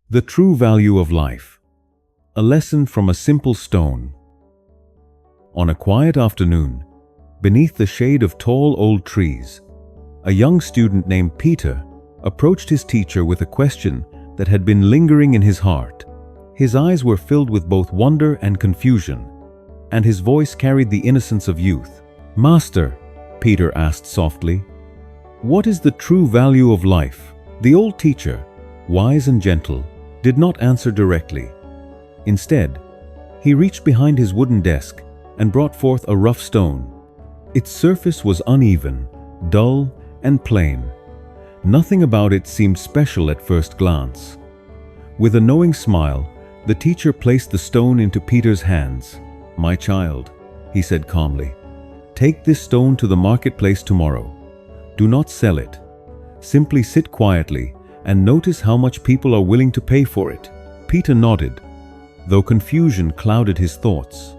The true value of life. A lesson from a simple stone. On a quiet afternoon, beneath the shade of tall old trees, a young student named Peter approached his teacher with a question that had been lingering in his heart. His eyes were filled with both wonder and confusion, and his voice carried the innocence of youth. "Master," Peter asked softly, "what is the true value of life?" The old teacher, wise and gentle, did not answer directly. Instead, he reached behind his wooden desk and brought forth a rough stone. Its surface was uneven, dull, and plain. Nothing about it seemed special at first glance. With a knowing smile, the teacher placed the stone into Peter's hands. "My child," he said calmly, "take this stone to the marketplace tomorrow. Do not sell it. Simply sit quietly and notice how much people are willing to pay for it." Peter nodded, though confusion clouded his thoughts.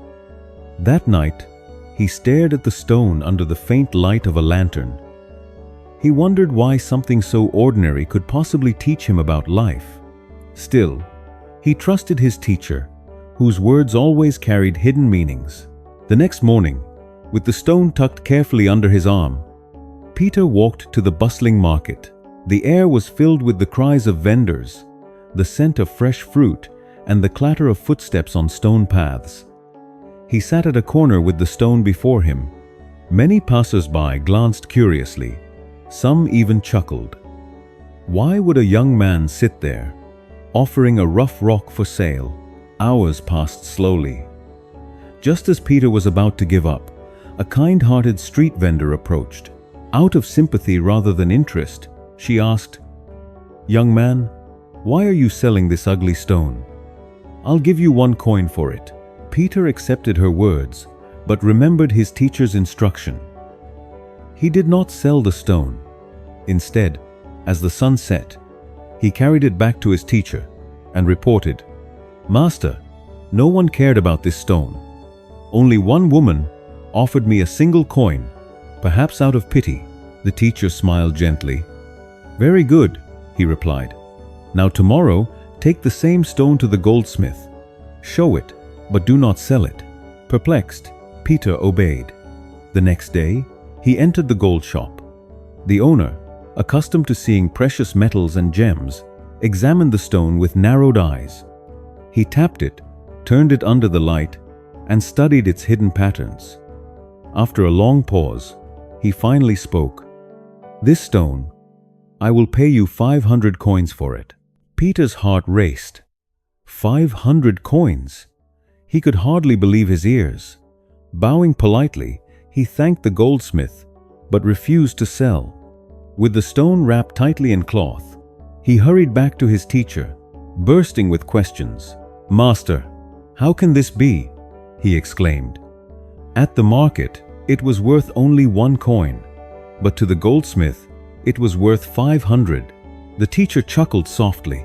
That night, he stared at the stone under the faint light of a lantern. He wondered why something so ordinary could possibly teach him about life. Still, he trusted his teacher, whose words always carried hidden meanings. The next morning, with the stone tucked carefully under his arm, Peter walked to the bustling market. The air was filled with the cries of vendors, the scent of fresh fruit, and the clatter of footsteps on stone paths. He sat at a corner with the stone before him. Many passers-by glanced curiously. Some even chuckled. Why would a young man sit there, offering a rough rock for sale? Hours passed slowly. Just as Peter was about to give up, a kind-hearted street vendor approached. Out of sympathy rather than interest, she asked, "Young man, why are you selling this ugly stone? I'll give you 1 coin for it." Peter accepted her words, but remembered his teacher's instruction. He did not sell the stone. Instead, as the sun set, he carried it back to his teacher and reported, "Master, no one cared about this stone. Only one woman offered me a single coin, perhaps out of pity." The teacher smiled gently. "Very good," he replied. "Now tomorrow, take the same stone to the goldsmith. Show it, but do not sell it." Perplexed, Peter obeyed. The next day, he entered the gold shop. The owner, accustomed to seeing precious metals and gems, examined the stone with narrowed eyes. He tapped it, turned it under the light, and studied its hidden patterns. After a long pause, he finally spoke. "This stone, I will pay you 500 coins for it." Peter's heart raced. 500 coins! He could hardly believe his ears. Bowing politely, he thanked the goldsmith, but refused to sell. With the stone wrapped tightly in cloth, he hurried back to his teacher, bursting with questions. "Master, how can this be?" he exclaimed. "At the market, it was worth only 1 coin, but to the goldsmith, it was worth 500. The teacher chuckled softly.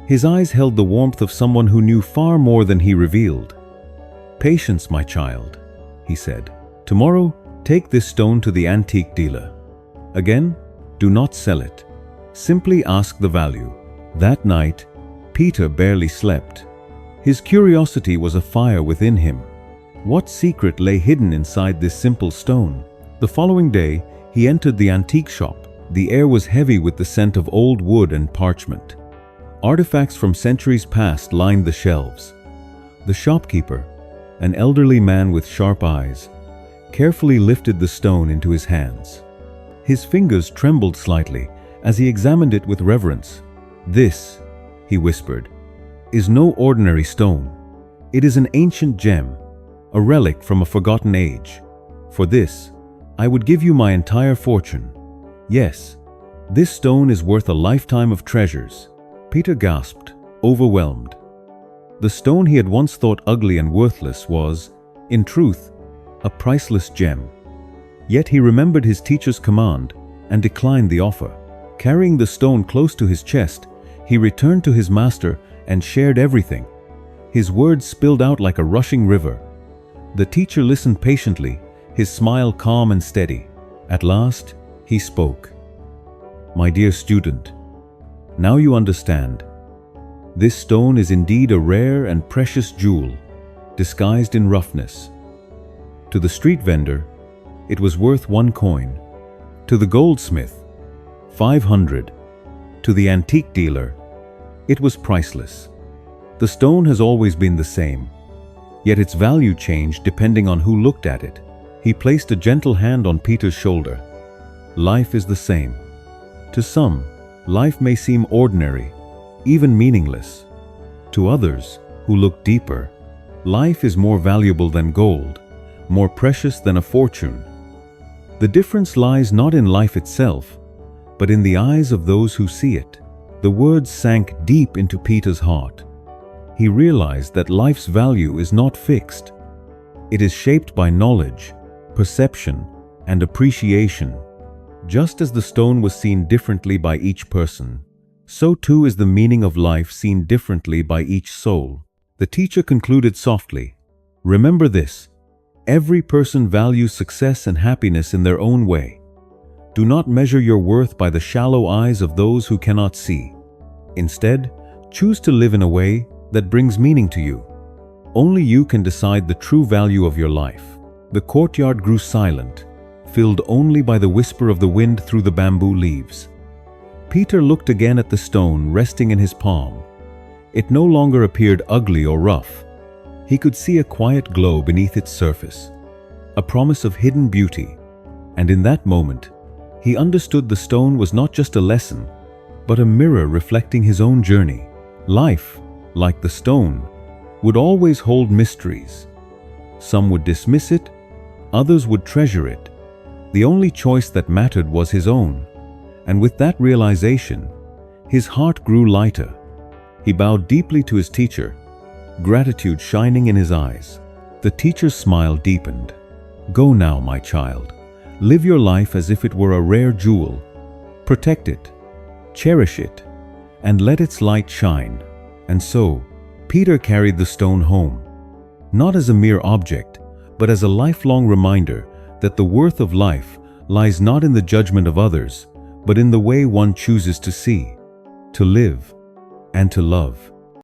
His eyes held the warmth of someone who knew far more than he revealed. "Patience, my child," he said. "Tomorrow, take this stone to the antique dealer. Again, do not sell it. Simply ask the value." That night, Peter barely slept. His curiosity was a fire within him. What secret lay hidden inside this simple stone? The following day, he entered the antique shop. The air was heavy with the scent of old wood and parchment. Artifacts from centuries past lined the shelves. The shopkeeper, an elderly man with sharp eyes, carefully lifted the stone into his hands. His fingers trembled slightly as he examined it with reverence. "This," he whispered, "is no ordinary stone. It is an ancient gem, a relic from a forgotten age. For this, I would give you my entire fortune. Yes, this stone is worth a lifetime of treasures." Peter gasped, overwhelmed. The stone he had once thought ugly and worthless was, in truth, a priceless gem. Yet he remembered his teacher's command and declined the offer. Carrying the stone close to his chest, he returned to his master and shared everything. His words spilled out like a rushing river. The teacher listened patiently, his smile calm and steady. At last, he spoke. "My dear student, now you understand. This stone is indeed a rare and precious jewel, disguised in roughness. To the street vendor, it was worth 1 coin. To the goldsmith, 500. To the antique dealer, it was priceless. The stone has always been the same, yet its value changed depending on who looked at it. He placed a gentle hand on Peter's shoulder. Life is the same. To some, life may seem ordinary, even meaningless. To others, who look deeper, life is more valuable than gold, more precious than a fortune. The difference lies not in life itself, but in the eyes of those who see it. The words sank deep into Peter's heart. He realized that life's value is not fixed. It is shaped by knowledge, perception, and appreciation. Just as the stone was seen differently by each person, so too is the meaning of life seen differently by each soul. The teacher concluded softly, "Remember this, every person values success and happiness in their own way. Do not measure your worth by the shallow eyes of those who cannot see. Instead, choose to live in a way that brings meaning to you. Only you can decide the true value of your life." The courtyard grew silent, filled only by the whisper of the wind through the bamboo leaves. Peter looked again at the stone resting in his palm. It no longer appeared ugly or rough. He could see a quiet glow beneath its surface, a promise of hidden beauty, and in that moment, he understood the stone was not just a lesson, but a mirror reflecting his own journey. Life, like the stone, would always hold mysteries. Some would dismiss it, others would treasure it. The only choice that mattered was his own, and with that realization, his heart grew lighter. He bowed deeply to his teacher, gratitude shining in his eyes. The teacher's smile deepened. "Go now, my child. Live your life as if it were a rare jewel. Protect it, cherish it, and let its light shine." And so, Peter carried the stone home, not as a mere object, but as a lifelong reminder that the worth of life lies not in the judgment of others, but in the way one chooses to see, to live, and to love.